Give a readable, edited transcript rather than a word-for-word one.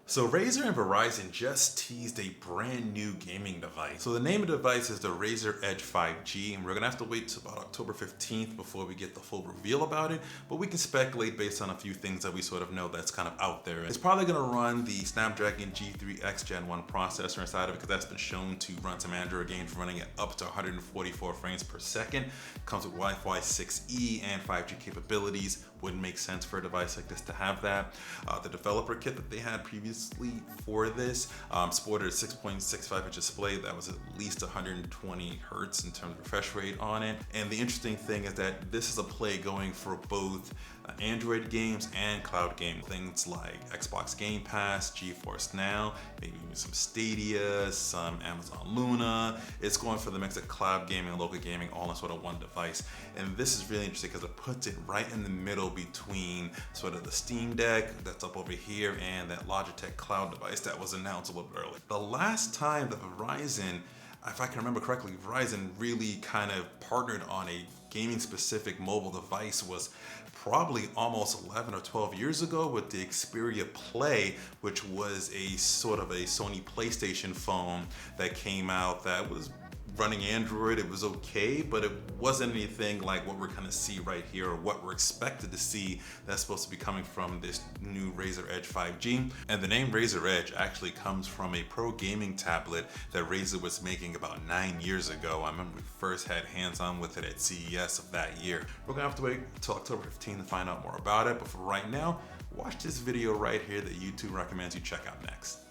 So Razer and Verizon just teased a brand new gaming device. So the name of the device is the Razer Edge 5G, and we're gonna have to wait till about October 15th before we get the full reveal about it, but we can speculate based on a few things that we sort of know that's kind of out there. It's probably gonna run the Snapdragon G3X Gen 1 processor inside of it because that's been shown to run some Android games running at up to 144 frames per second. It comes with Wi-Fi 6E and 5G capabilities. Wouldn't make sense for a device like this to have that. The developer kit that they had previously for this sported a 6.65 inch display that was at least 120 hertz in terms of refresh rate on it. And the interesting thing is that this is a play going for both Android games and cloud games. Things like Xbox Game Pass, GeForce Now, maybe even some Stadia, some Amazon Luna. It's going for the mix of cloud gaming and local gaming all in sort of one device. And this is really interesting because it puts it right in the middle between sort of the Steam Deck that's up over here and that Logitech cloud device that was announced a little bit earlier. The last time that Verizon, if I can remember correctly, Verizon really kind of partnered on a gaming specific mobile device was probably almost 11 or 12 years ago with the Xperia Play, which was a sort of a Sony PlayStation phone that came out that was running Android. It was okay, but it wasn't anything like what we're gonna see right here or what we're expected to see that's supposed to be coming from this new Razer Edge 5G. And the name Razer Edge actually comes from a pro gaming tablet that Razer was making about 9 years ago. I remember we first had hands-on with it at CES of that year. We're gonna have to wait until October 15th to find out more about it, but for right now, watch this video right here that YouTube recommends you check out next.